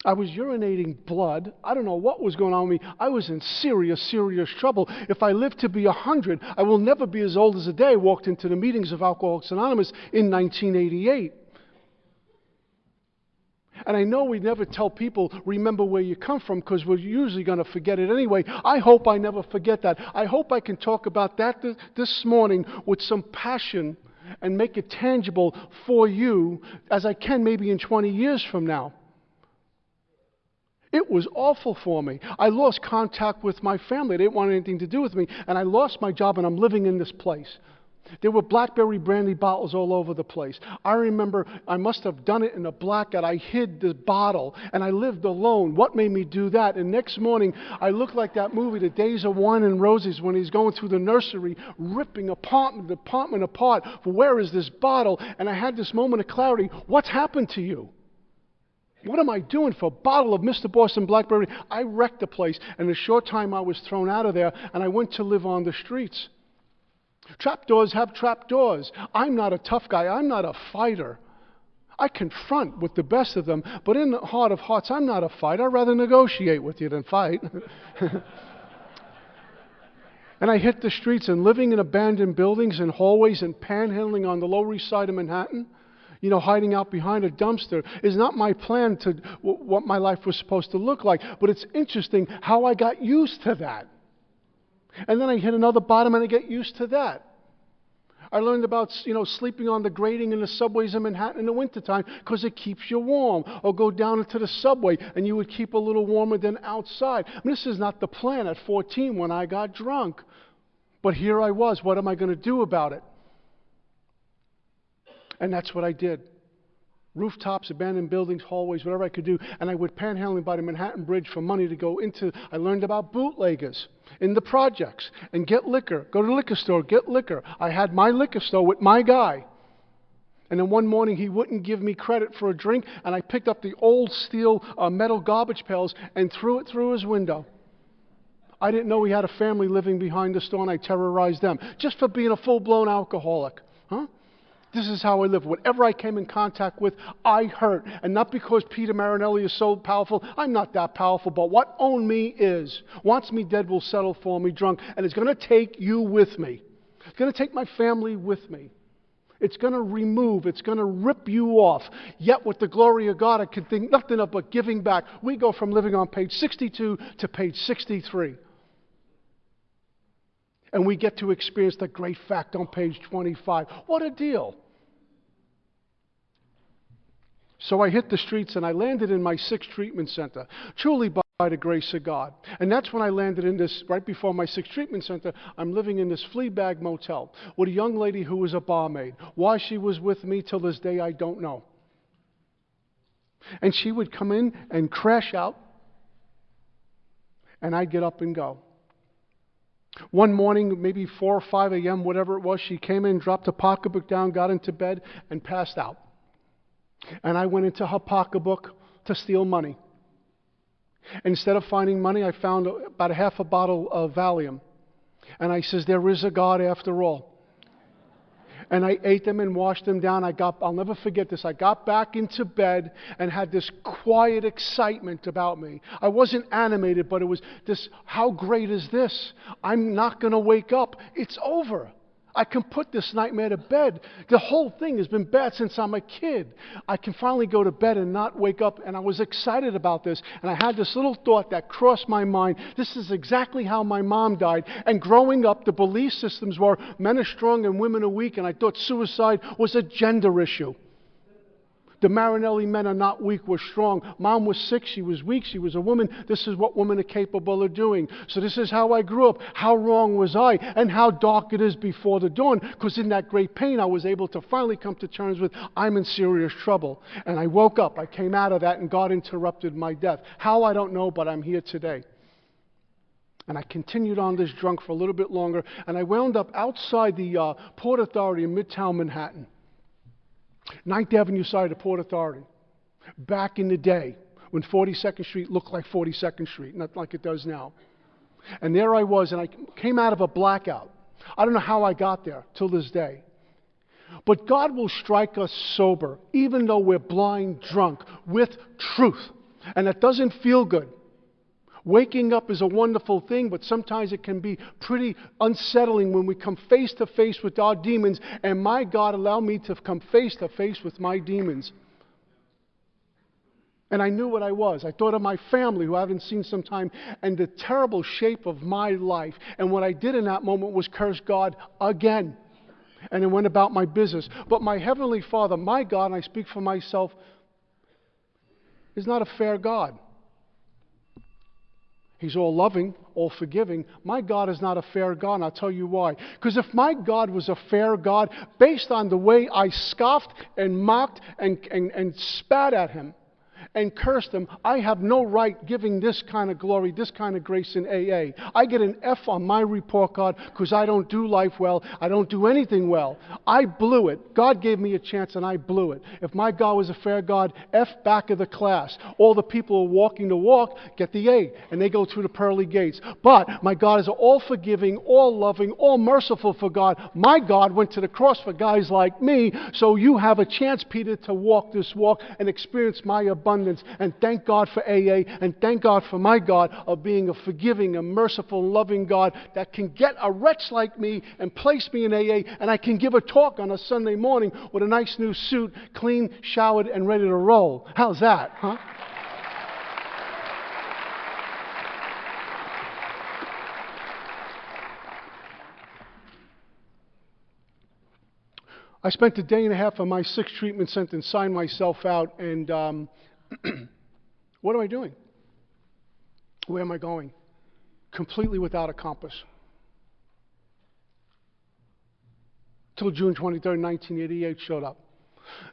I was urinating blood. I don't know what was going on with me. I was in serious, serious trouble. If I live to be 100, I will never be as old as the day I walked into the meetings of Alcoholics Anonymous in 1988. And I know we never tell people, remember where you come from, because we're usually going to forget it anyway. I hope I never forget that. I hope I can talk about that this morning with some passion and make it tangible for you as I can maybe in 20 years from now. It was awful for me. I lost contact with my family. They didn't want anything to do with me. And I lost my job, and I'm living in this place. There were blackberry brandy bottles all over the place. I remember I must have done it in a blackout. I hid the bottle, and I lived alone. What made me do that? And next morning, I looked like that movie, The Days of Wine and Roses, when he's going through the nursery, ripping the apartment apart. Where is this bottle? And I had this moment of clarity. What's happened to you? What am I doing for a bottle of Mr. Boston Blackberry? I wrecked the place. And in a short time, I was thrown out of there, and I went to live on the streets. Trapdoors have trapdoors. I'm not a tough guy. I'm not a fighter. I confront with the best of them, but in the heart of hearts, I'm not a fighter. I'd rather negotiate with you than fight. And I hit the streets, and living in abandoned buildings and hallways and panhandling on the Lower East Side of Manhattan, hiding out behind a dumpster, is not my plan to what my life was supposed to look like. But it's interesting how I got used to that. And then I hit another bottom, and I get used to that. I learned about, sleeping on the grating in the subways in Manhattan in the wintertime because it keeps you warm. Or go down into the subway, and you would keep a little warmer than outside. I mean, this is not the plan at 14 when I got drunk. But here I was. What am I going to do about it? And that's what I did. Rooftops, abandoned buildings, hallways, whatever I could do. And I would panhandling by the Manhattan Bridge for money to go into. I learned about bootleggers in the projects and get liquor. Go to the liquor store, get liquor. I had my liquor store with my guy. And then one morning he wouldn't give me credit for a drink, and I picked up the old steel metal garbage pails and threw it through his window. I didn't know he had a family living behind the store, and I terrorized them just for being a full-blown alcoholic. Huh? This is how I live. Whatever I came in contact with, I hurt. And not because Peter Marinelli is so powerful. I'm not that powerful. But what owned me is, wants me dead will settle for me drunk. And it's going to take you with me. It's going to take my family with me. It's going to remove. It's going to rip you off. Yet with the glory of God, I can think nothing of but giving back. We go from living on page 62 to page 63. And we get to experience the great fact on page 25. What a deal. So I hit the streets, and I landed in my 6th treatment center. Truly, by by the grace of God. And that's when I landed in this, right before my 6th treatment center, I'm living in this flea bag motel with a young lady who was a barmaid. Why she was with me till this day, I don't know. And she would come in and crash out, and I'd get up and go. One morning, maybe 4 or 5 a.m., whatever it was, she came in, dropped a pocketbook down, got into bed, and passed out. And I went into her pocketbook to steal money. Instead of finding money, I found about a half a bottle of Valium. And I says, there is a God after all. And I ate them and washed them down. I'll never forget this. I got back into bed and had this quiet excitement about me. I wasn't animated, but it was this, how great is this? I'm not going to wake up. It's over. I can put this nightmare to bed. The whole thing has been bad since I'm a kid. I can finally go to bed and not wake up, and I was excited about this. And I had this little thought that crossed my mind. This is exactly how my mom died. And growing up, the belief systems were men are strong and women are weak, and I thought suicide was a gender issue. The Marinelli men are not weak, we're strong. Mom was sick, she was weak, she was a woman. This is what women are capable of doing. So this is how I grew up. How wrong was I? And how dark it is before the dawn. Because in that great pain, I was able to finally come to terms with, I'm in serious trouble. And I woke up, I came out of that, and God interrupted my death. How, I don't know, but I'm here today. And I continued on this drunk for a little bit longer, and I wound up outside the Port Authority in Midtown Manhattan. 9th Avenue side of the Port Authority. Back in the day, when 42nd Street looked like 42nd Street, not like it does now. And there I was, and I came out of a blackout. I don't know how I got there till this day. But God will strike us sober, even though we're blind drunk, with truth. And it doesn't feel good. Waking up is a wonderful thing, but sometimes it can be pretty unsettling when we come face to face with our demons. And my God allowed me to come face to face with my demons. And I knew what I was. I thought of my family, who I haven't seen some time, and the terrible shape of my life. And what I did in that moment was curse God again. And then went about my business. But my Heavenly Father, my God, and I speak for myself, is not a fair God. He's all loving, all forgiving. My God is not a fair God, and I'll tell you why. Because if my God was a fair God, based on the way I scoffed and mocked and spat at Him and cursed Him, I have no right giving this kind of glory, this kind of grace in AA. I get an F on my report card because I don't do life well. I don't do anything well. I blew it. God gave me a chance and I blew it. If my God was a fair God, F back of the class. All the people who are walking the walk get the A, and they go through the pearly gates. But my God is all forgiving, all loving, all merciful for God. My God went to the cross for guys like me, so you have a chance, Peter, to walk this walk and experience my abundance. And thank God for AA, and thank God for my God of being a forgiving and merciful and loving God that can get a wretch like me and place me in AA, and I can give a talk on a Sunday morning with a nice new suit, clean, showered, and ready to roll. How's that, huh? I spent a day and a half on my 6th treatment center and signed myself out, and what am I doing? Where am I going? Completely without a compass. Till June 23rd, 1988 showed up.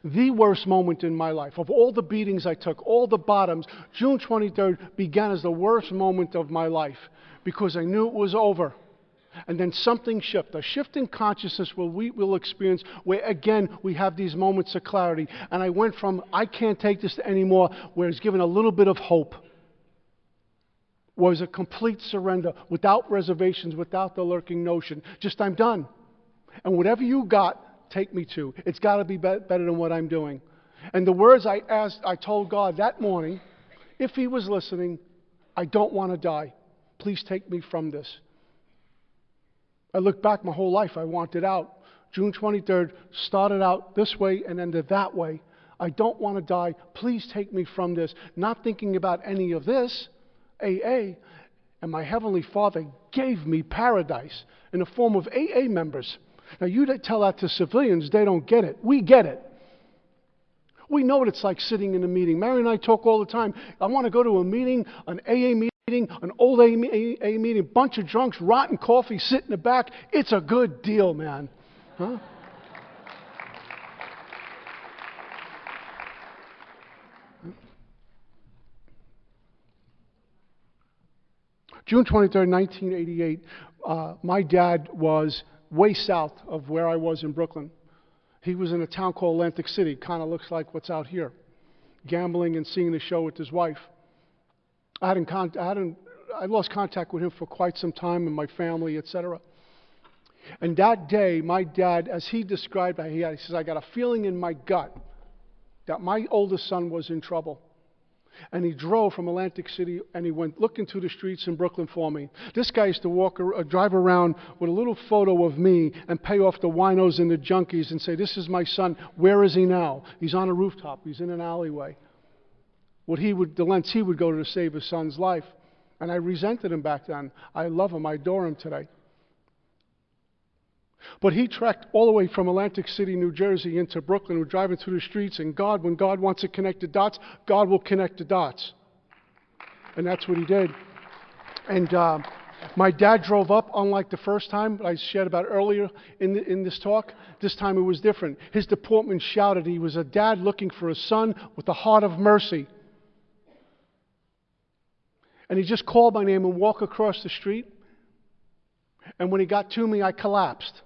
The worst moment in my life. Of all the beatings I took, all the bottoms, June 23rd began as the worst moment of my life because I knew it was over. And then something shifted. A shift in consciousness where we will experience, where again we have these moments of clarity. And I went from, I can't take this anymore, where it's given a little bit of hope. Was a complete surrender, without reservations, without the lurking notion. Just, I'm done. And whatever you got, take me to. It's got to be better than what I'm doing. And the words I told God that morning, if He was listening, I don't want to die. Please take me from this. I look back my whole life, I wanted out. June 23rd started out this way and ended that way. I don't want to die. Please take me from this. Not thinking about any of this, AA. And my Heavenly Father gave me paradise in the form of AA members. Now you tell that to civilians, they don't get it. We get it. We know what it's like sitting in a meeting. Mary and I talk all the time. I want to go to a meeting, an AA meeting, an old AA meeting, a bunch of drunks, rotten coffee, sit in the back. It's a good deal, man. Huh? June 23rd, 1988, my dad was way south of where I was in Brooklyn. He was in a town called Atlantic City, kind of looks like what's out here, gambling and seeing the show with his wife. I lost contact with him for quite some time, and my family, etc. And that day, my dad, as he described it, he says, I got a feeling in my gut that my oldest son was in trouble. And he drove from Atlantic City, and he went looking through the streets in Brooklyn for me. This guy used to drive around with a little photo of me and pay off the winos and the junkies and say, this is my son. Where is he now? He's on a rooftop. He's in an alleyway. The lengths he would go to save his son's life. And I resented him back then. I love him. I adore him today. But he trekked all the way from Atlantic City, New Jersey, into Brooklyn. We're driving through the streets, and when God wants to connect the dots, God will connect the dots. And that's what he did. And my dad drove up, unlike the first time I shared about earlier in this talk. This time it was different. His deportment shouted he was a dad looking for a son with a heart of mercy. And he just called my name and walked across the street. And when he got to me, I collapsed.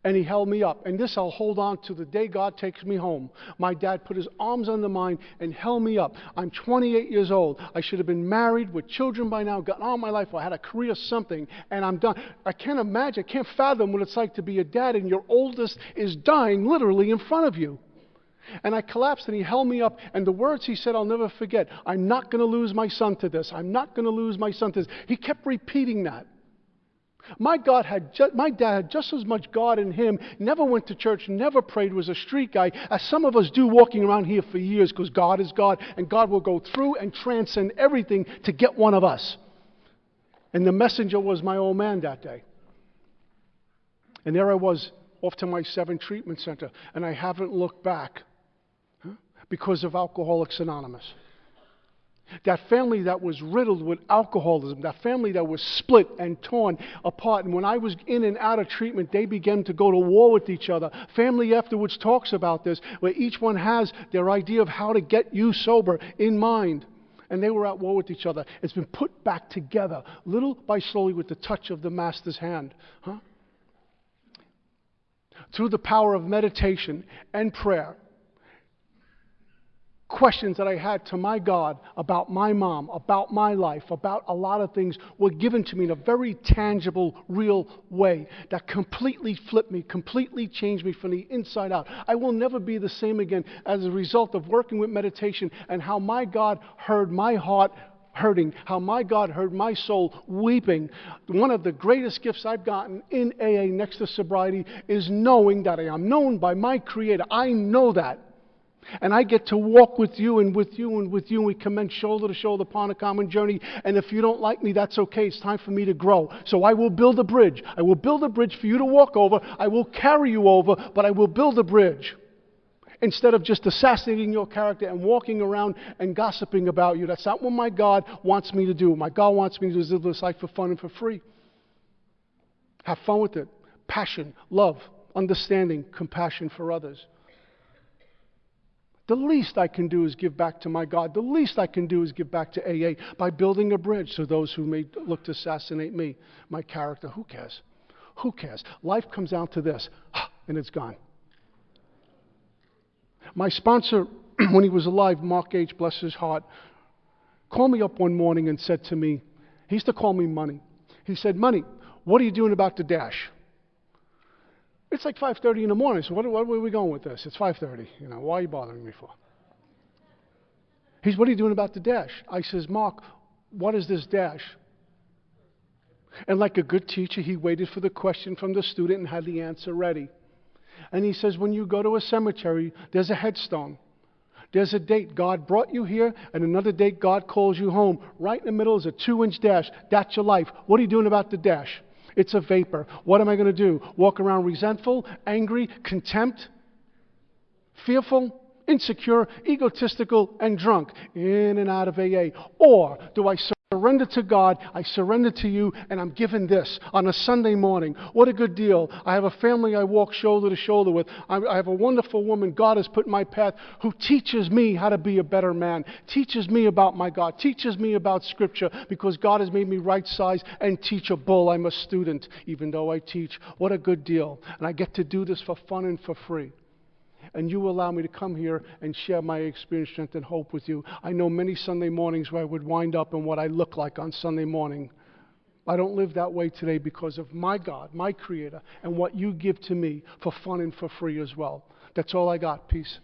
And he held me up. And this I'll hold on to the day God takes me home. My dad put his arms under mine and held me up. I'm 28 years old. I should have been married with children by now, gotten on my life, or had a career, something, and I'm done. I can't imagine, I can't fathom what it's like to be a dad and your oldest is dying literally in front of you. And I collapsed, and he held me up, and the words he said I'll never forget. I'm not going to lose my son to this. I'm not going to lose my son to this. He kept repeating that. My dad had just as much God in him, never went to church, never prayed, was a street guy, as some of us do walking around here for years, because God is God, and God will go through and transcend everything to get one of us. And the messenger was my old man that day. And there I was, off to my 7 treatment center, and I haven't looked back because of Alcoholics Anonymous. That family that was riddled with alcoholism, that family that was split and torn apart. And when I was in and out of treatment, they began to go to war with each other. Family afterwards talks about this, where each one has their idea of how to get you sober in mind. And they were at war with each other. It's been put back together, little by slowly, with the touch of the Master's hand. Through the power of meditation and prayer, questions that I had to my God about my mom, about my life, about a lot of things were given to me in a very tangible, real way that completely flipped me, completely changed me from the inside out. I will never be the same again as a result of working with meditation and how my God heard my heart hurting, how my God heard my soul weeping. One of the greatest gifts I've gotten in AA next to sobriety is knowing that I am known by my Creator. I know that. And I get to walk with you and with you and with you, and we commence shoulder to shoulder upon a common journey. And if you don't like me, that's okay. It's time for me to grow. So I will build a bridge. I will build a bridge for you to walk over. I will carry you over, but I will build a bridge. Instead of just assassinating your character and walking around and gossiping about you. That's not what my God wants me to do. My God wants me to live this life for fun and for free. Have fun with it. Passion, love, understanding, compassion for others. The least I can do is give back to my God. The least I can do is give back to AA by building a bridge to those who may look to assassinate me, my character. Who cares? Who cares? Life comes down to this, and it's gone. My sponsor, when he was alive, Mark H., bless his heart, called me up one morning and said to me, he used to call me Money. He said, Money, what are you doing about the dash? It's like 5:30 in the morning, so where are we going with this? It's 5:30. Why are you bothering me for? He said, what are you doing about the dash? I says, Mark, what is this dash? And like a good teacher, he waited for the question from the student and had the answer ready. And he says, when you go to a cemetery, there's a headstone. There's a date. God brought you here, and another date God calls you home. Right in the middle is a 2-inch dash. That's your life. What are you doing about the dash? It's a vapor. What am I going to do? Walk around resentful, angry, contempt, Fearful, insecure, egotistical, and drunk, in and out of AA? Or do I surrender to God, I surrender to you, and I'm given this on a Sunday morning? What a good deal. I have a family I walk shoulder to shoulder with. I have a wonderful woman God has put in my path who teaches me how to be a better man, teaches me about my God, teaches me about Scripture, because God has made me right-sized and teachable. I'm a student, even though I teach. What a good deal. And I get to do this for fun and for free. And you allow me to come here and share my experience, strength, and hope with you. I know many Sunday mornings where I would wind up in what I look like on Sunday morning. I don't live that way today because of my God, my Creator, and what you give to me for fun and for free as well. That's all I got. Peace.